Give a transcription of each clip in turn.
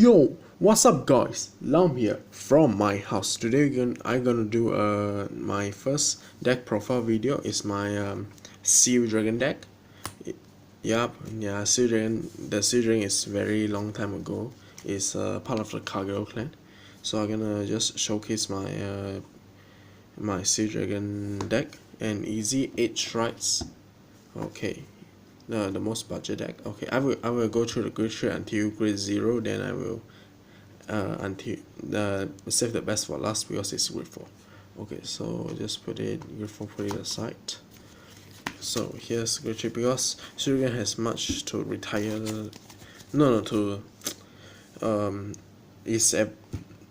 Yo, what's up guys? Lam here from my house. Today I'm gonna do my first deck profile video. Is my Seal Dragon deck. Yup, yeah, Seal Dragon. The Seal Dragon is very long time ago. It's part of the Kagero clan. So I'm gonna just showcase my Seal Dragon deck and easy 8 strikes. Okay, the most budget deck. Okay, I will go through the grade 3 until grade 0, then I will until save the best for last because it's grade 4. Okay, so just put it grade 4, put it aside. So here's grade 3 because Shuriken has much to retire. No, to is a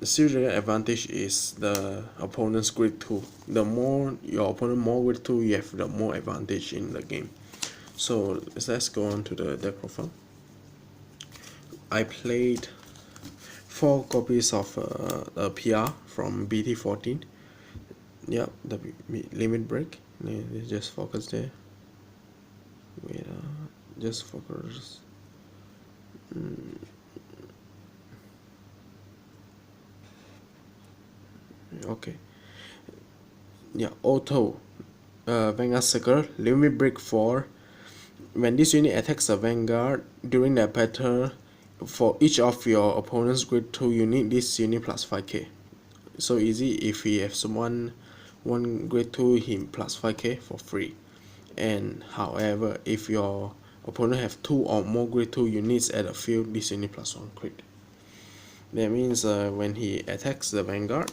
Shuriken advantage is the opponent's grade 2. The more your opponent more grade 2, you have the more advantage in the game. So let's go on to the deck profile. I played 4 copies of a PR from BT14. Yep, the limit break. Just focus there. Wait, just focus. Okay. Yeah, auto. Vanguard Circle, limit break 4. When this unit attacks a Vanguard during the battle, for each of your opponent's grade 2 unit, this unit plus 5k. So easy. If he has one grade 2, him plus 5k for free. And however, if your opponent have 2 or more grade 2 units at the field, this unit plus 1 crit. That means when he attacks the Vanguard,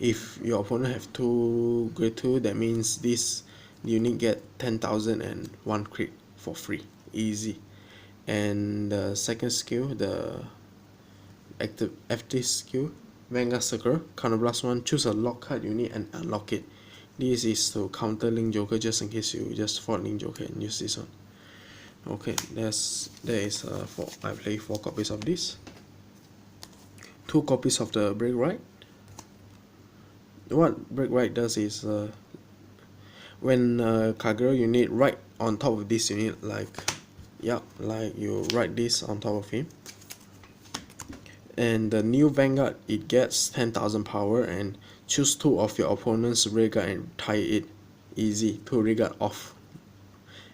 if your opponent have 2 grade 2, that means this unit get 10,001 crit for free. Easy. And the second skill, the active skill, Vanguard Circle, counterblast 1, choose a lock card unit and unlock it. This is to counter Link Joker, just in case you just fought Link Joker and use this one. Okay, there is I play 4 copies of this, 2 copies of the Break Right. What Break Right does is when Kagero unit right on top of this unit, like you write this on top of him, and the new Vanguard, it gets 10,000 power, and choose 2 of your opponent's rearguard and tie it. Easy, 2 rearguard off.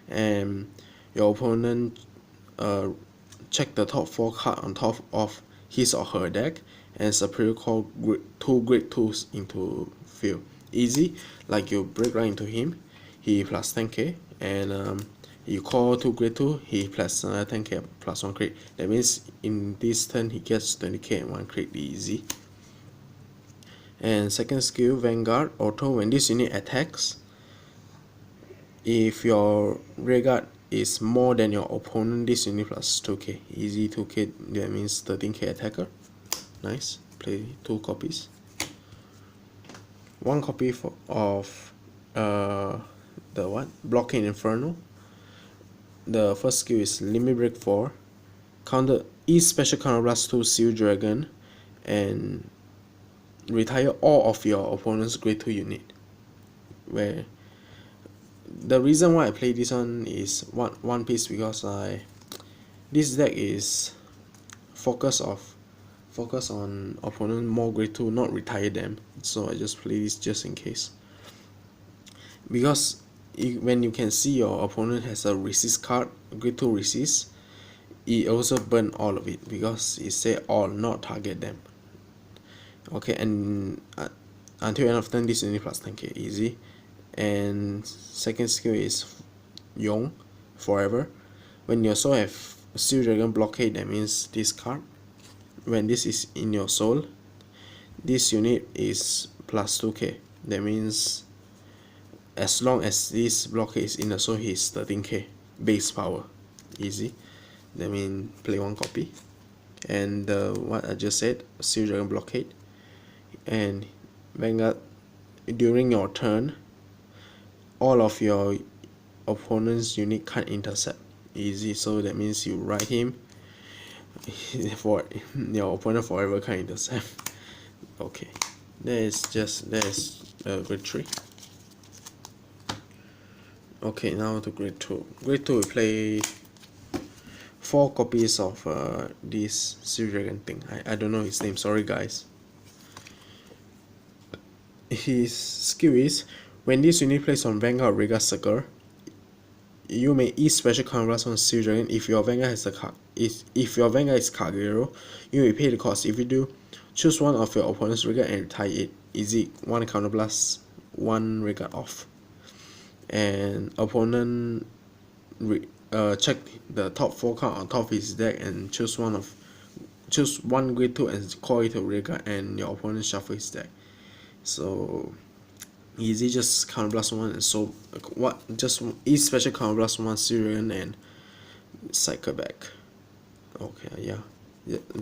And your opponent check the top 4 card on top of his or her deck and superior call 2 grade 2s into field. Easy, like you break right into him, he plus 10k, and you call 2 grade 2, he plus 10k plus 1 crit. That means in this turn he gets 20k and 1 crit. Easy. And second skill, Vanguard auto, when this unit attacks, if your rearguard is more than your opponent, this unit plus 2k. Easy, 2k, that means 13k attacker. Nice. Play 2 copies. 1 copy of the what? Blocking Inferno. The first skill is limit break 4. Counter each special counterblast 2 Seal Dragon and retire all of your opponent's grade 2 unit. Where the reason why I play this one is one piece, because this deck is focus on opponent more grade 2, not retire them. So I just play this just in case. Because when you can see your opponent has a resist card, grade 2 resist, it also burn all of it because it say all, not target them. Okay, and until end of turn, this unit plus 10k. Easy. And second skill is Yong forever. When you also have Steel Dragon blockade, that means this card, when this is in your soul, this unit is plus 2k. That means as long as this blockade is in the soul, he is 13k base power. Easy. That means play 1 copy. And what I just said, Steel Dragon blockade. And Vanguard, during your turn, all of your opponent's unit can't intercept. Easy. So that means you write him for your opponent forever can't intercept. Okay, that is grade 3. Okay, now to grade 2. Grade 2 we play 4 copies of this Sea Dragon thing. I don't know his name, sorry guys. His skill is, when this unit plays on Vanguard Rega Circle, you may eat special counterblast on Sea Dragon. If your Vanguard has a card, if your Vanguard is Kagero, you may pay the cost. If you do, choose one of your opponent's Rega and retire it. Easy, 1 counterblast, 1 Rega off. And opponent check the top 4 card on top of his deck and choose one grade 2 and call it a Rega, and your opponent shuffle his deck. So easy, just counterblast 1 and so just each special counterblast 1 Syrian and cycle back. Okay, yeah.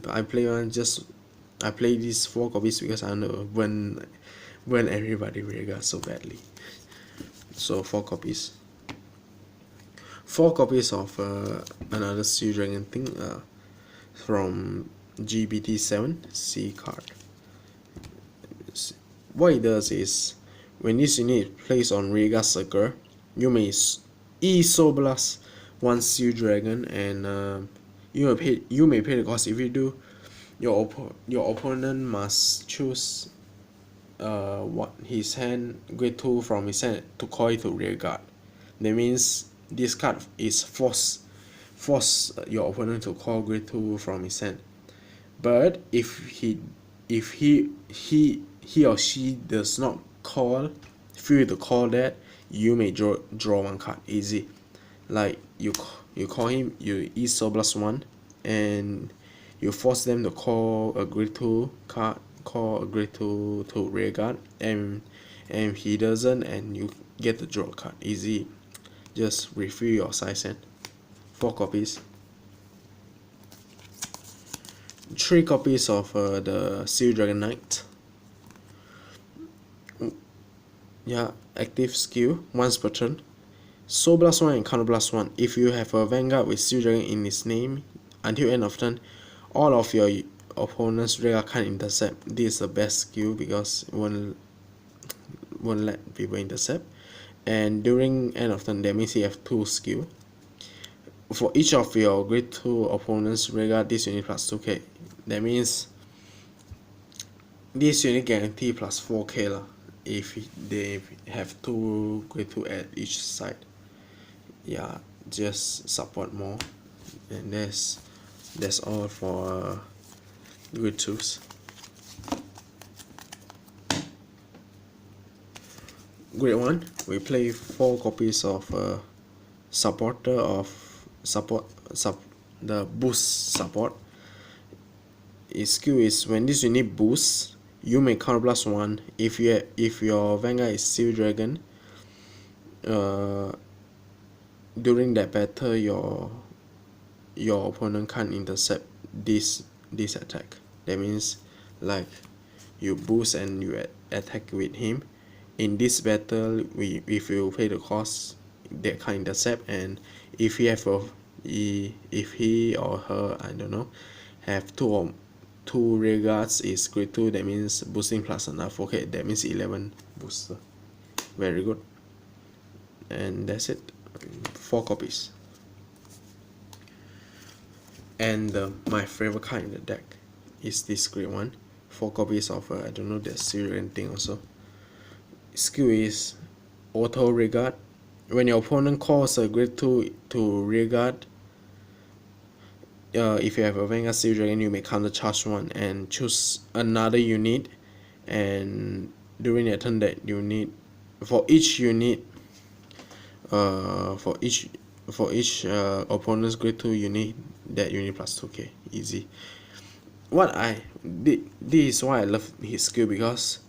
I play these 4 copies because I know when everybody Rega so badly. So 4 copies. 4 copies of another Sea Dragon thing from GBT7 C card. What it does is, when this unit plays on Rega Circle, you may Soul Blast 1 Sea Dragon, and you may pay the cost. If you do, your opponent must choose what his hand grade 2 from his hand to call it to rear guard. That means this card is force your opponent to call grade 2 from his hand. But if he or she does not feel to call that, you may draw 1 card. Easy. Like you call him, you Soul Blast 1, and you force them to call a grade 2 card, call a grade 2 to rear guard, and he doesn't, and you get the draw card. Easy. Just refill your size hand. 4 copies. 3 copies of the Sea Dragon Knight. Yeah, active skill once per turn. Soul Blast 1 and Counter Blast 1. If you have a Vanguard with Sea Dragon in its name, until end of turn, all of your opponent's Rega can't intercept. This is the best skill because it won't let people intercept. And during end of turn, that means you have 2 skill. For each of your grade 2 opponents Rega, this unit plus 2k. That means this unit guarantee plus 4k lah, if they have 2 grade 2 at each side. Yeah, just support more. And that's all for grade 2s. Grade 1, we play 4 copies of supporter of the boost support. Its skill is, when this unit boosts, you may counterblast 1. If your Vanguard is Sea Dragon, during that battle your opponent can't intercept this attack. That means, like, you boost and you attack with him. In this battle, if you pay the cost, they can't intercept. And if he or her, I don't know, have 2 regards is grade 2, that means boosting plus enough. Okay, that means 11 booster. Very good. And that's it. 4 copies. And my favorite card in the deck is this grade 1. 4 copies of I don't know, the Syrian thing also. Skill is auto regard. When your opponent calls a grade 2 to regard, if you have a Vanguard Sea Dragon, you may counter charge 1 and choose another unit, and during your turn that unit, for each unit, for each opponent's grade 2 unit, that unit plus 2k. Easy. This is why I love his skill, because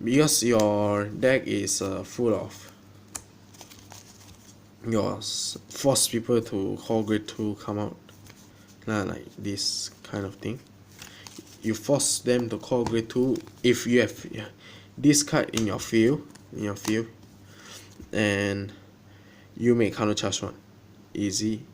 your deck is full of your force people to call grade 2 come out, like this kind of thing. You force them to call grade 2 if you have this card in your field, and you may counter charge 1. Easy.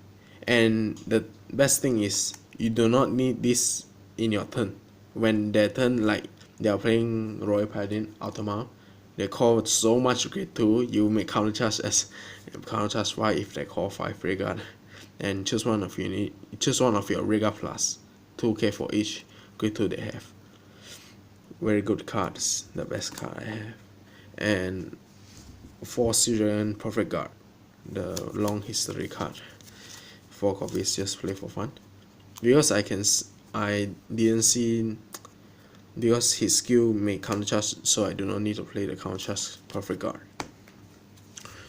And the best thing is, you do not need this in your turn. When their turn, like they are playing Royal Paladin Ultima, they call so much grade 2, you may counter charge 5 if they call 5 regard. and choose one of your Rega Plus, 2k for each grade 2 they have. Very good cards, the best card I have. And 4 Syrian Perfect Guard, the long history card. 4 copies, just play for fun. Because I didn't see, because his skill may counter charge, so I do not need to play the counter charge Perfect Guard.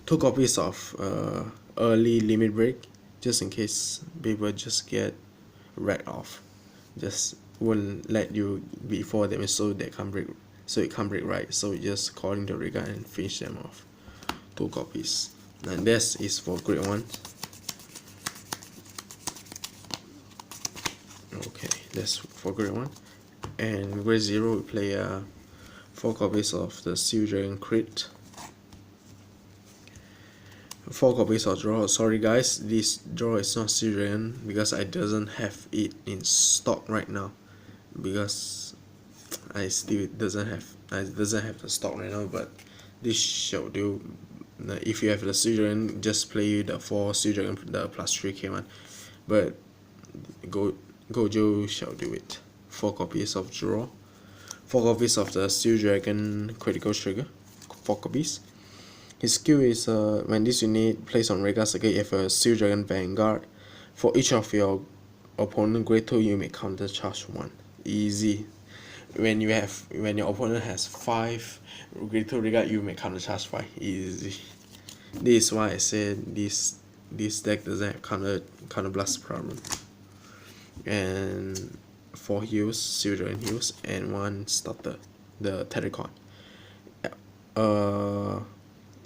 2 copies of early limit break, just in case people just get read off. Just won't let you before them, so they can't break, so it can't break right. So just calling the Rega and finish them off. 2 copies. And this is for grade 1. Okay, that's for grade 1. And grade 0 we play 4 copies of the Steel Dragon Crit. 4 copies of draw. Sorry guys, this draw is not Steel Dragon because I doesn't have it in stock right now, because I still doesn't have the stock right now. But this shall do. If you have the Steel Dragon, just play the 4 Steel Dragon, the plus 3k one. But Gojo shall do it. 4 copies of draw. 4 copies of the Steel Dragon Critical Trigger. 4 copies. His skill is when this unit plays on Rega Saga, you have a Steel Dragon Vanguard. For each of your opponent grade 2, you may counter charge 1. Easy. When your opponent has 5 grade 2 Rega, you may counter charge 5. Easy. This is why I said this deck doesn't have counter blast problem. And 4 heals, Steel Dragon heals, and 1 starter, the Terracon.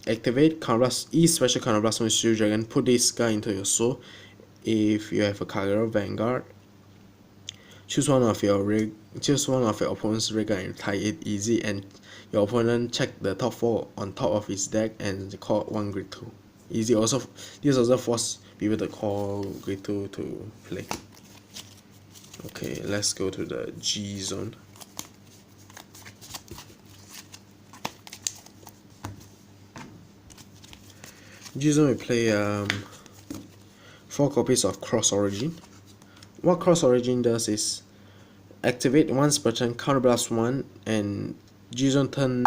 Activate counterblast, each special counterblast on Steel Dragon. Put this guy into your soul. If you have a Kagero Vanguard, choose one of your opponent's Rega and tie it. Easy. And your opponent check the top 4 on top of his deck and call 1 grade 2. Easy. Also, this also force people to call grade 2 to play. Okay, let's go to the G zone. G zone we play 4 copies of Cross Origin. What Cross Origin does is activate once per turn, counterblast 1, and G zone turn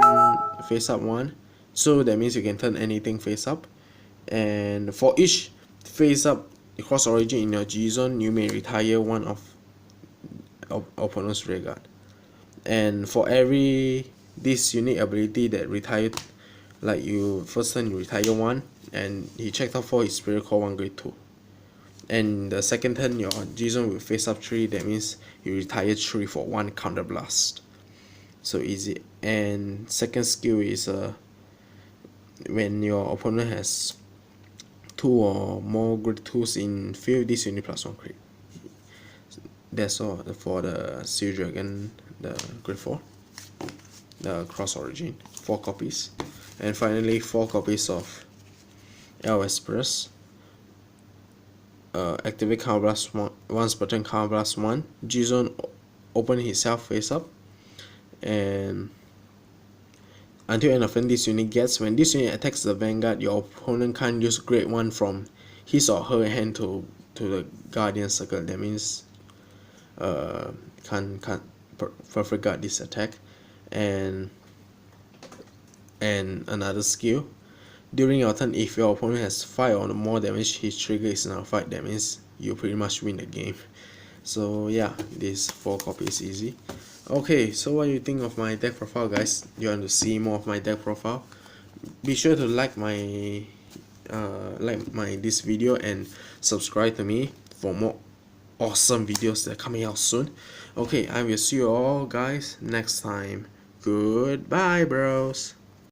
face up 1. So that means you can turn anything face up. And for each face up Cross Origin in your G zone, you may retire one of opponent's Rega. And for every this unique ability that retired, like you first turn you retire 1, and he checked out 4 his Spirit Core 1 grade 2. And the second turn your G zone will face up 3, that means you retire 3 for 1 counter blast. So easy. And second skill is when your opponent has 2 or more grade 2s in field, this unit plus 1 crit. That's all for the Steel Dragon, the grade 4, the Cross Origin. 4 copies. And finally 4 copies of Elvesperus. Activate counterblast 1 once per turn, counterblast 1. G zone open himself face up, and until end of turn this unit gets, when this unit attacks the Vanguard, your opponent can't use grade 1 from his or her hand to the Guardian Circle. That means can't perfect guard this attack. And another skill, during your turn, if your opponent has 5 or more damage, his trigger is nullified. That means you pretty much win the game. So yeah, this 4 copies easy. Okay, so what do you think of my deck profile, guys? You want to see more of my deck profile? Be sure to like my this video and subscribe to me for more awesome videos that are coming out soon. Okay, I will see you all guys next time. Goodbye, bros.